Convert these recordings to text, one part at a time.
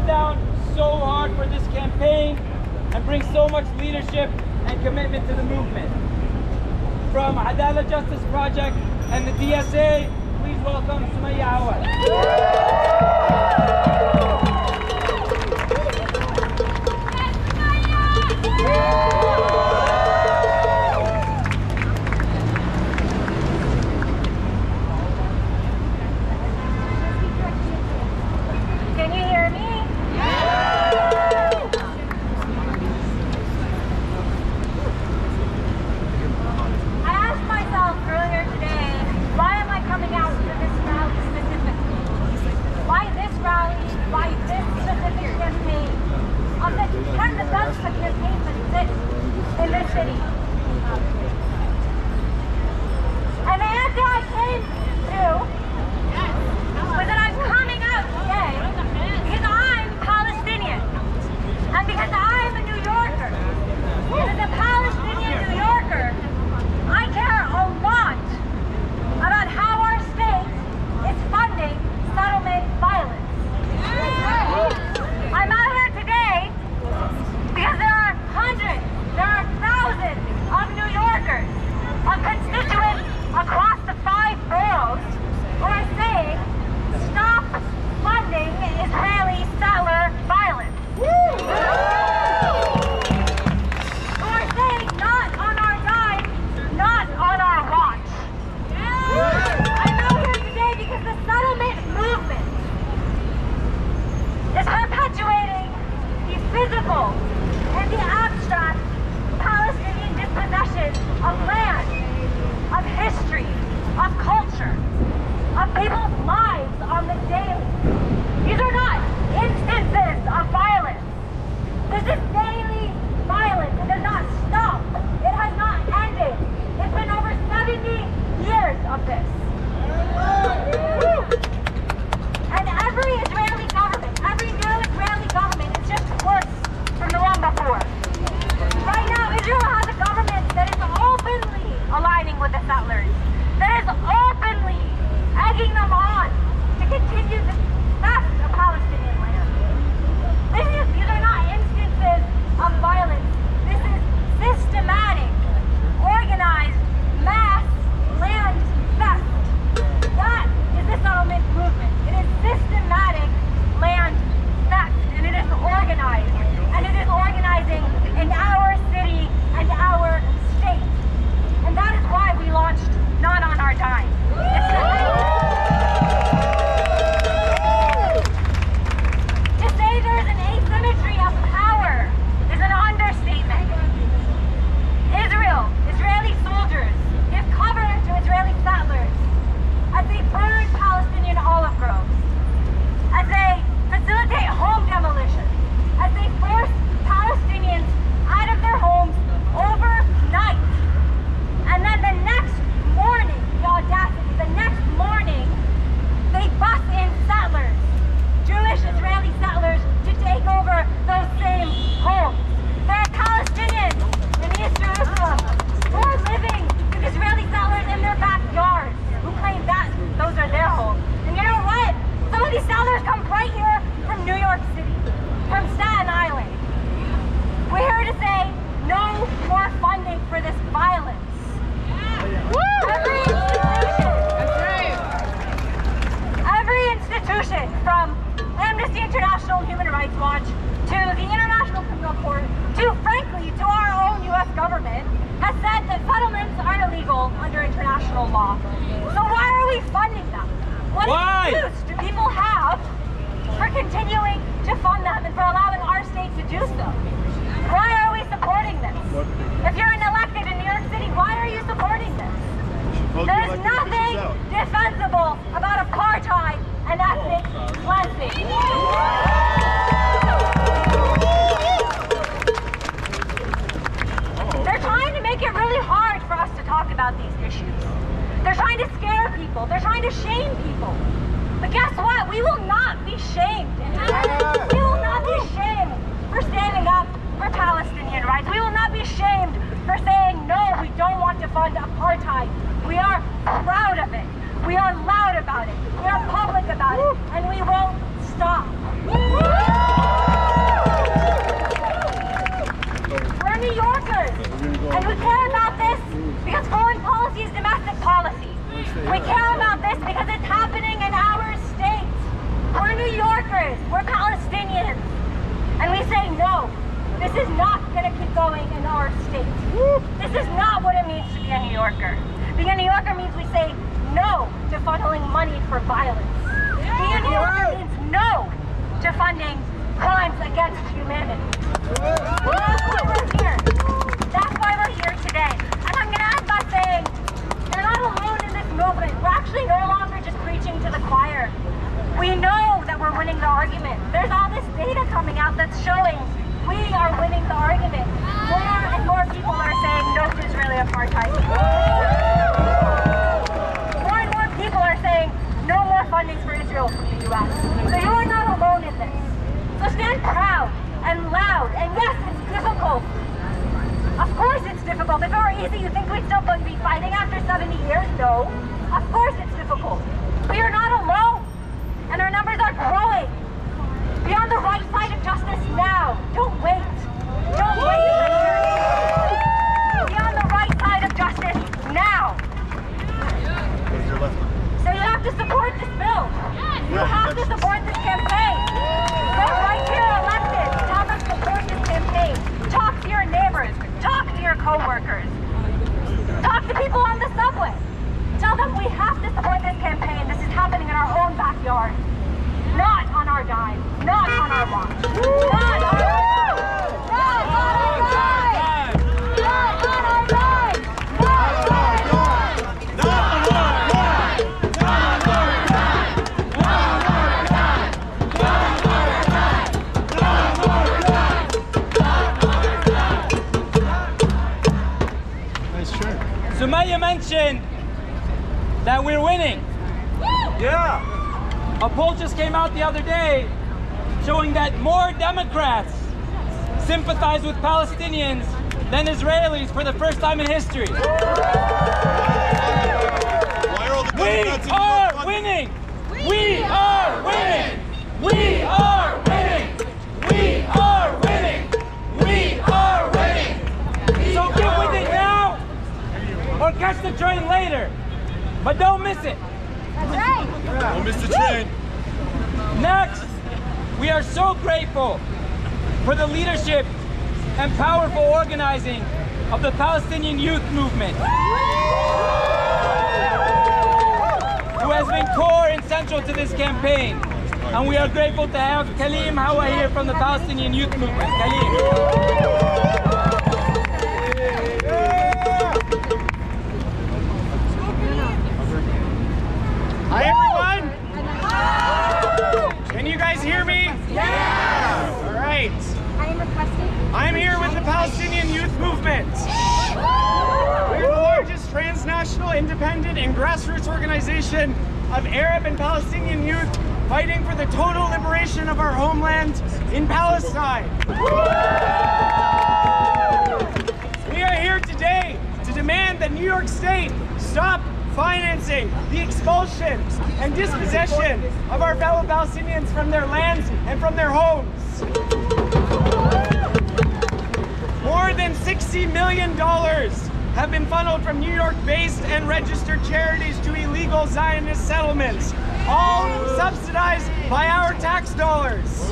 down so hard for this campaign and bring so much leadership and commitment to the movement. From Adala Justice Project and the DSA, please welcome Sumaya Awad. apartheid. We are proud of it. We are loud about it. We are public about it. And we won't stop. Yorkers, we're Palestinians. And we say no. This is not going to keep going in our state. This is not what it means to be a New Yorker. Being a New Yorker means we say no to funneling money for violence. Being a New Yorker means no to funding crimes against humanity. That's why we're here. That's why we're here today. And I'm going to end by saying, you're not alone in this movement. We're actually no longer just preaching to the choir. We know that we're winning the argument. There's all this data coming out that's showing we are winning the argument. More and more people are saying no to Israeli apartheid. More and more people are saying no more funding for Israel from the U.S. So you are not alone in this. So stand proud and loud. And yes, it's difficult. Of course it's difficult. If it were easy, you think we'd still be fighting after 70 years? No. Of course it's difficult. We are not alone. And our numbers are growing. Be on the right side of justice now. Don't wait. Don't wait for years. Be on the right side of justice now. So you have to support this bill. You have to support this campaign. They're right here elected. Tell them to support this campaign. Talk to your neighbors. Talk to your co-workers. Talk to people on the subway. Tell them we have to support this campaign. This is happening in our own backyard. Not on our dime. Not on our watch. Not on our dime. Not on our dime. Not on our dime. Not on our dime. Not on our dime. Not on our dime. Not on our dime. Not on our dime. Not on our dime. Not on our dime. Nice shirt. Sumaya mentioned that we're winning. Yeah. A poll just came out the other day showing that more Democrats sympathize with Palestinians than Israelis for the first time in history. We are winning! We are winning! We are winning! We are winning! We are winning! So get with it now or catch the train later. But don't miss it. That's right. Don't miss the train. Next, we are so grateful for the leadership and powerful organizing of the Palestinian youth movement, who has been core and central to this campaign. And we are grateful to have Kaleem Hawa here from the Palestinian youth movement. Kaleem. Hi everyone! Can you guys hear me? Yes! All right. I am requesting. I'm here with the Palestinian Youth Movement. We're the largest transnational, independent, and grassroots organization of Arab and Palestinian youth fighting for the total liberation of our homeland in Palestine. We are here today to demand that New York State stop financing the expulsion and dispossession of our fellow Palestinians from their lands and from their homes. More than $60 million have been funneled from New York-based and registered charities to illegal Zionist settlements, all subsidized by our tax dollars.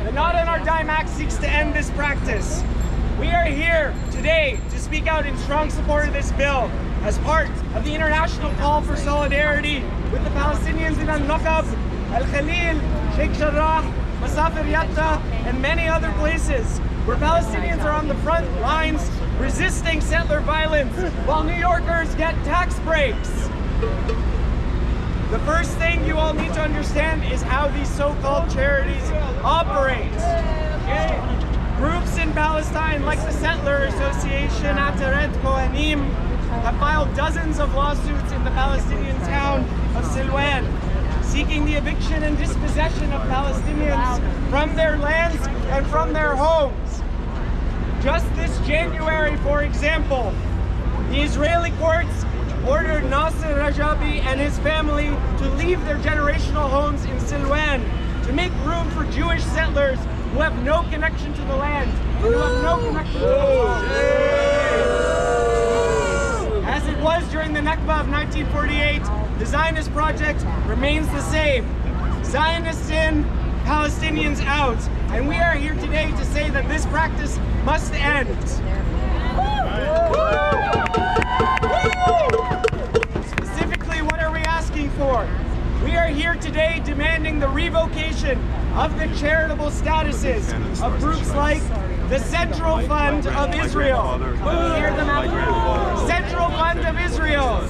The Not on Our Dime Act seeks to end this practice. We are here today to speak out in strong support of this bill as part of the international call for solidarity with the Palestinians in Al-Naqab, Al-Khalil, Sheikh Jarrah, Masafir Yatta, and many other places where Palestinians are on the front lines resisting settler violence while New Yorkers get tax breaks. The first thing you all need to understand is how these so-called charities operate. Groups in Palestine, like the Settler Association, Ataret Kohanim, have filed dozens of lawsuits in the Palestinian town of Silwan, seeking the eviction and dispossession of Palestinians from their lands and from their homes. Just this January, for example, the Israeli courts ordered Nasser Rajabi and his family to leave their generational homes in Silwan to make room for Jewish settlers who have no connection to the land and who have no connection to the law. As it was during the Nakba of 1948, the Zionist project remains the same. Zionists in, Palestinians out. And we are here today to say that this practice must end. Specifically, what are we asking for? We are here today demanding the revocation of the charitable statuses of groups like the Central Fund of Israel. Hear them out. Central Fund of Israel.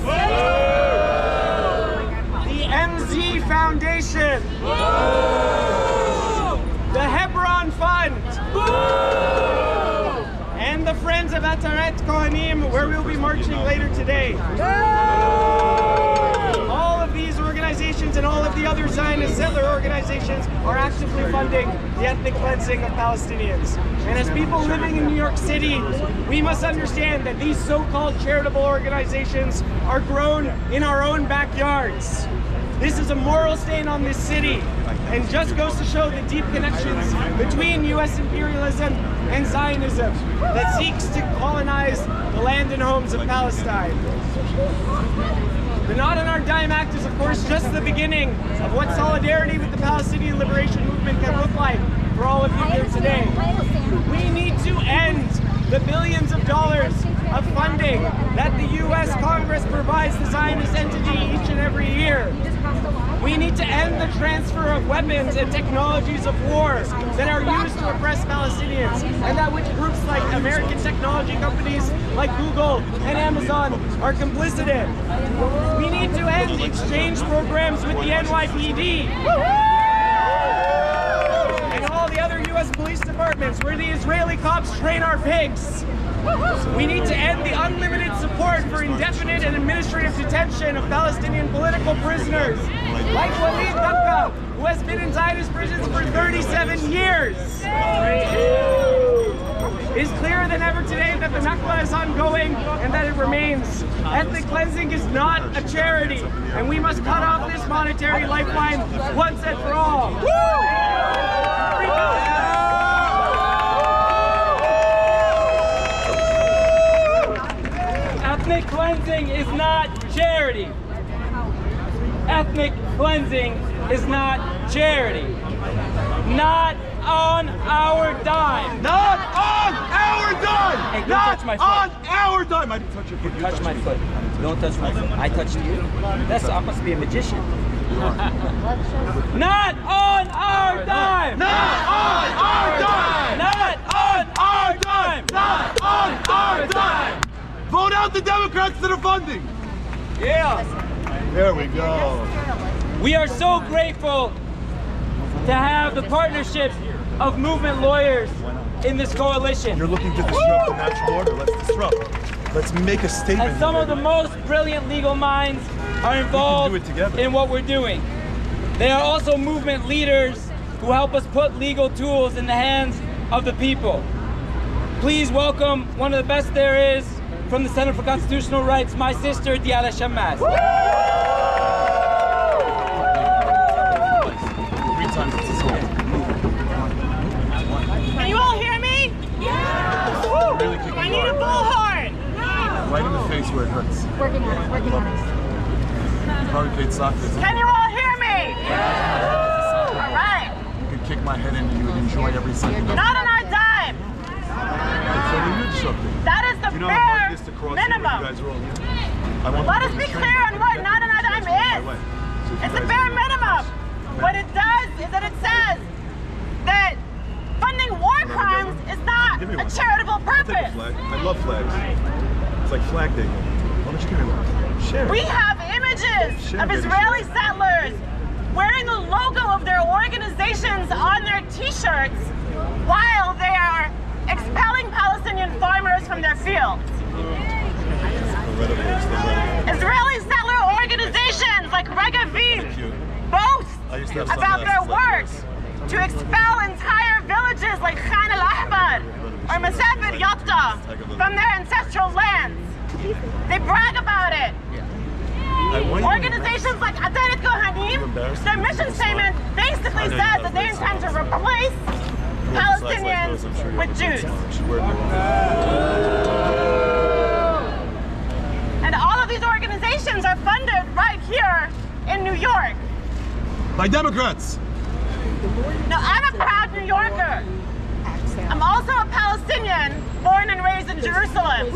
The MZ Foundation. The Hebron Fund. And the Friends of Ataret Kohanim, where we'll be marching later today. All of these organizations and all of the other Zionist settler organizations are actively funding the ethnic cleansing of Palestinians. And as people living in New York City, we must understand that these so-called charitable organizations are grown in our own backyards. This is a moral stain on this city, and just goes to show the deep connections between U.S. imperialism and Zionism that seeks to colonize the land and homes of Palestine. The Not on Our Dime Act is, of course, just the beginning of what solidarity with the Palestinian liberation movement can look like for all of you here today. We need to end the billions of dollars of funding that the U.S. Congress provides the Zionist entity each and every year. We need to end the transfer of weapons and technologies of war that are used to oppress Palestinians, and that which groups like American technology companies like Google and Amazon are complicit in. We need to end the exchange programs with the NYPD and all the other U.S. police departments where the Israeli cops train our pigs. We need to end the unlimited support for indefinite and administrative detention of Palestinian political prisoners, like Walid Dakka, who has been in Zionist prisons for 37 years. It is clearer than ever today that the Nakba is ongoing and that it remains. Ethnic cleansing is not a charity, and we must cut off this monetary lifeline once and for all. Ethnic cleansing is not charity. Ethnic cleansing is not charity. Not on our dime. Not on our dime! Hey, don't Not touch my foot. on our dime! I didn't touch your foot. You touched my foot. Don't touch my foot. I touched you. I must be a magician. Not on our dime! Not on our dime! Not on our dime! Not on our dime! Vote out the Democrats that are funding! Yeah. There we go. We are so grateful to have the partnership of movement lawyers in this coalition. You're looking to disrupt the natural order. Let's disrupt. Let's make a statement. And some of the most brilliant legal minds are involved in what we're doing. They are also movement leaders who help us put legal tools in the hands of the people. Please welcome one of the best there is from the Center for Constitutional Rights, my sister, Diala Shammas. Can you all hear me? Yeah! I need a bullhorn! Right in the face where it hurts. Working on it, working on it. You probably played soccer. Can you all hear me? Yeah! All right. You could kick my head into you and enjoy every second of it. Not on our dime. That is the bare minimum. Let us be clear on what not on our dime is. It's the bare minimum. What it does is that it says that funding war crimes is not a charitable purpose. I love flags. It's like Flag Day. Why don't you give me one? Share it. We have images of Israeli settlers wearing the logo of their organizations on their t-shirts while they are expelling Palestinian farmers from their fields. Israeli settler organizations like Regavim boast about their work to expel entire villages like Khan al-Ahmar or Masafer Yatta from their ancestral lands. They brag about it. Organizations like Ataret Kohanim, their mission statement basically says that they intend to replace Palestinians with Jews. And all of these organizations are funded right here in New York. By Democrats. Now, I'm a proud New Yorker. I'm also a Palestinian, born and raised in Jerusalem.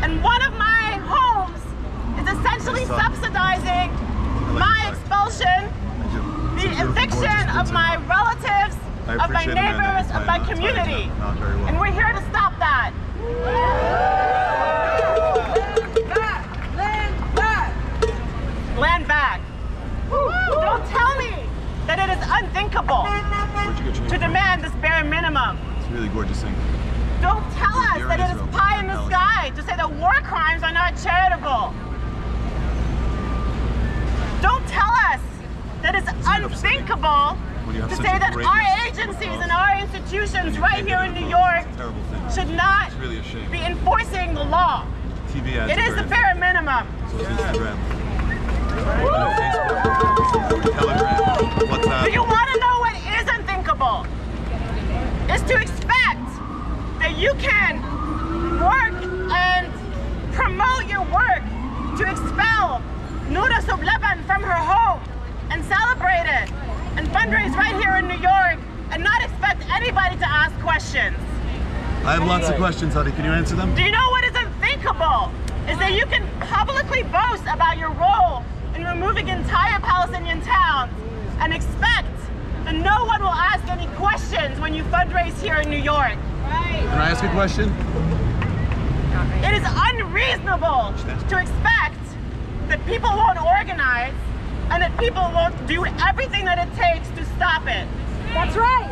And one of my homes is essentially subsidizing my expulsion, the eviction of my relatives, of my neighbors, of my community. And we're here to stop that. Land back. Don't tell me that it is unthinkable to demand this bare minimum. It's a really gorgeous thing. Don't tell us that it is pie in the sky to say that war crimes are not charitable. Don't tell us that it's unthinkable to say that our agencies and our institutions right here in New York should not be enforcing the law. It is the bare minimum. Do you want to know what is unthinkable? It's to expect that you can work and promote your work to expel Noura Subleban from her home and celebrate it and fundraise right here in New York and not expect anybody to ask questions. I have lots of questions, honey. Can you answer them? Do you know what is unthinkable? Is that you can publicly boast about your role in removing entire Palestinian towns and expect that no one will ask any questions when you fundraise here in New York. Can I ask a question? It is unreasonable to expect that people won't organize and that people won't do everything that it takes to stop it. That's right.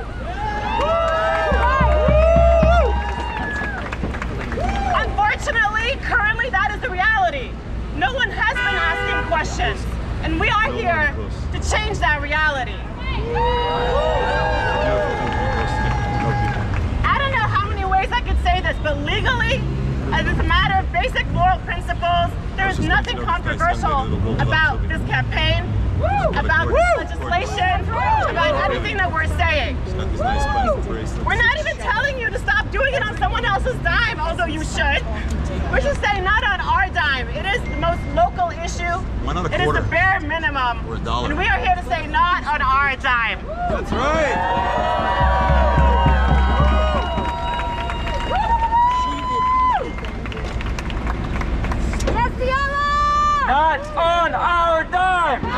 Unfortunately, currently that is the reality. No one has been asking questions, and we are here to change that reality. I don't know how many ways I could say this, but legally, as it's a matter of basic moral principles, there is nothing controversial about this campaign, about this legislation, about anything that we're saying. We're not even telling you to stop doing it on someone else's dime, although you should. We're just saying not on our dime. It is the most local issue. It is the bare minimum. And we are here to say not on our dime. That's right. Not on our dime! Not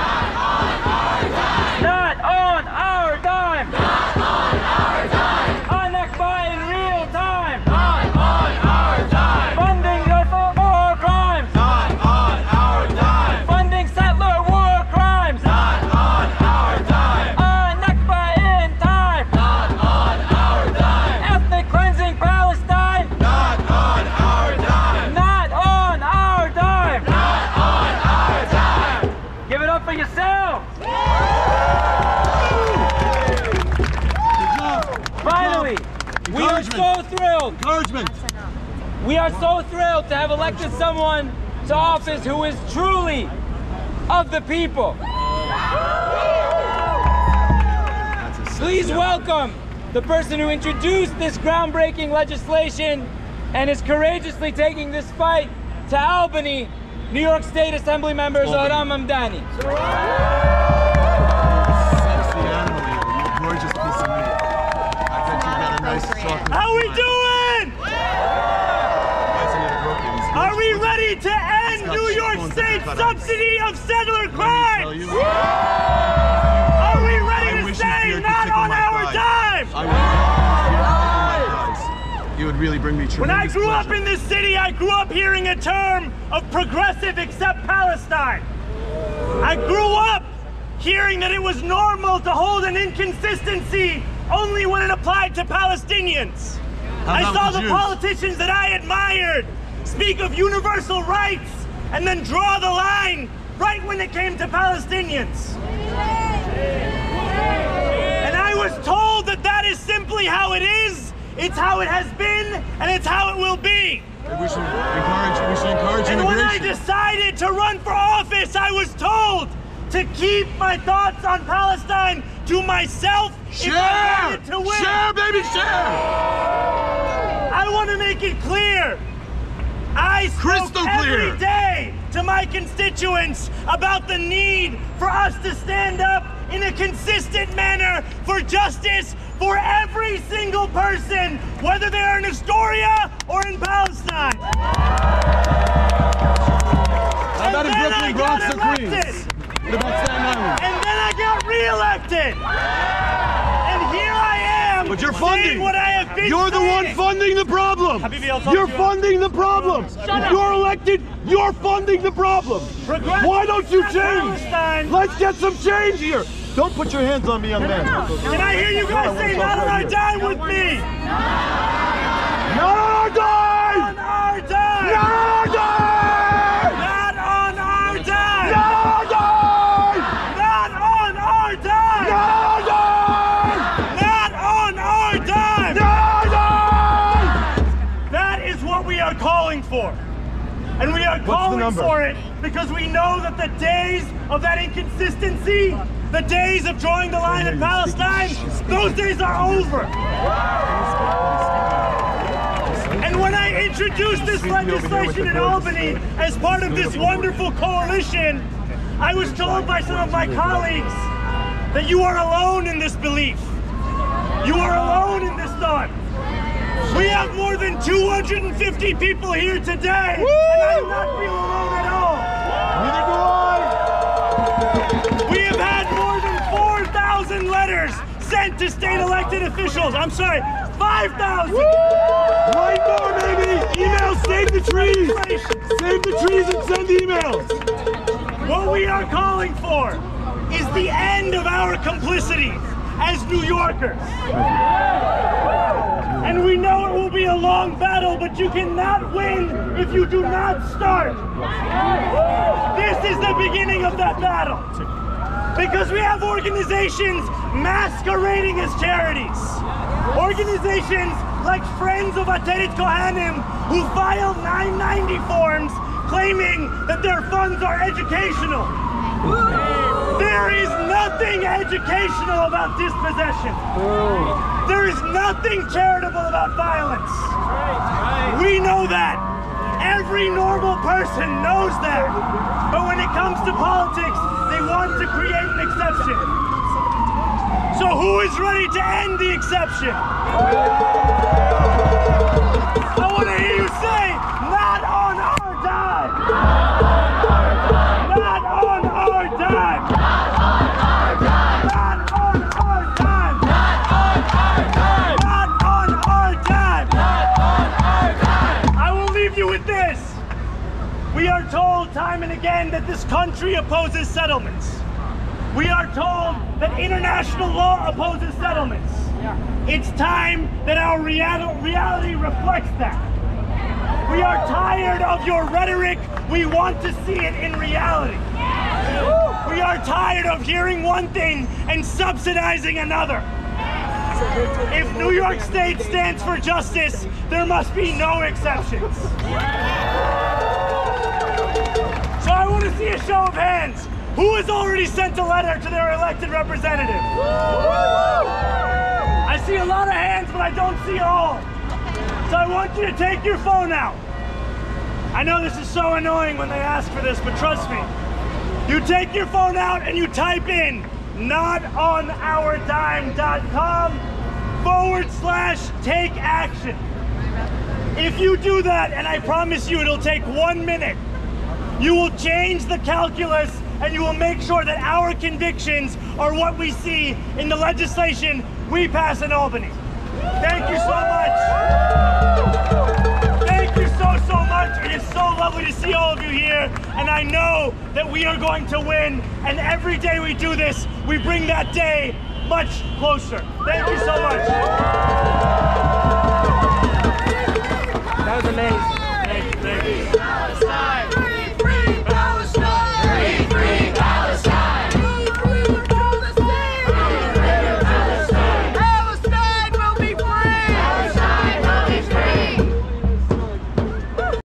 on our dime! Not on our dime! Not on our dime! On Nakba in real time! Not on our dime! Funding war crimes! Not on our dime! Funding settler war crimes! Not on our dime! On Nakba in time! Not on our dime! Ethnic cleansing Palestine! Not on our dime! Not on our dime! Give it up for yourselves! Finally, we are so thrilled. We are so thrilled to have elected someone to office who is truly of the people. Please welcome the person who introduced this groundbreaking legislation and is courageously taking this fight to Albany, New York State Assembly member Zohran Mamdani. Sexy animal, you gorgeous piece of meat. I bet you got a nice soft. How we doing? Are we ready to end New York State's subsidy of settler crimes? Are we ready to say not on our dime? You would really bring me tremendous When I grew pleasure. up in this city, I grew up hearing a term of progressive accept Palestine. I grew up hearing that it was normal to hold an inconsistency only when it applied to Palestinians. I saw the politicians that I admired speak of universal rights and then draw the line right when it came to Palestinians. And I was told that that is simply how it is. It's how it has been, and it's how it will be. We should encourage And when I immigration. decided to run for office, I was told to keep my thoughts on Palestine to myself if I wanted to win. Share, baby, share! I want to make it clear I spoke every day to my constituents about the need for us to stand up in a consistent manner for justice for every single person, whether they are in Astoria or in Palestine. How about in Brooklyn, Bronx, or Queens? What about Staten Island? And then I got reelected. And here I am. But you're funding. What I have been You're the one funding the problem. You're funding the problem. If you're elected, you're funding the problem. Why don't you change? Let's get some change here. Don't put your hands on me, young man. Can I hear you guys say not on our dime with me? Not on our dime! On our dime! Not on our dime! Not on our dime! Not on our dime! Not on our dime! Not on our dime! Not on our dime! Not on our dime! That is what we are calling for. And we are calling for it because we know that the days of that inconsistency, the days of drawing the line in Palestine, those days are over. And when I introduced this legislation in Albany as part of this wonderful coalition, I was told by some of my colleagues that you are alone in this belief. You are alone in this thought. We have more than 250 people here today, and I do not feel alone at all. Neither do I. We have had more than 4,000 letters sent to state elected officials. I'm sorry, 5,000. Right more, baby. Emails, save the trees. Save the trees and send emails. What we are calling for is the end of our complicity as New Yorkers. And we know it will be a long battle, but you cannot win if you do not start. This is the beginning of that battle. Because we have organizations masquerading as charities. Organizations like Friends of Ateret Kohanim who filed 990 forms claiming that their funds are educational. There is nothing educational about dispossession. There is nothing charitable about violence. We know that. Every normal person knows that. But when it comes to politics, they want to create an exception. So who is ready to end the exception? I want to hear you say, not on our dime. Not on our dime. Not on our dime. Not on our dime. Not on our dime. Not on our dime. Not on our dime. I will leave you with this. We are told time and again that this country opposes settlements. We are told that international law opposes settlements. It's time that our reality reflects that. We are tired of your rhetoric. We want to see it in reality. We are tired of hearing one thing and subsidizing another. If New York State stands for justice, there must be no exceptions. So I want to see a show of hands. Who has already sent a letter to their elected representative? I see a lot of hands, but I don't see all. So I want you to take your phone out. I know this is so annoying when they ask for this, but trust me. You take your phone out and you type in notonourdime.com/take action. If you do that, and I promise you it'll take 1 minute, you will change the calculus and you will make sure that our convictions are what we see in the legislation we pass in Albany. Thank you so much. Thank you so much. It is so lovely to see all of you here, and I know that we are going to win, and every day we do this, we bring that day much closer. Thank you so much. That was amazing. Thank you.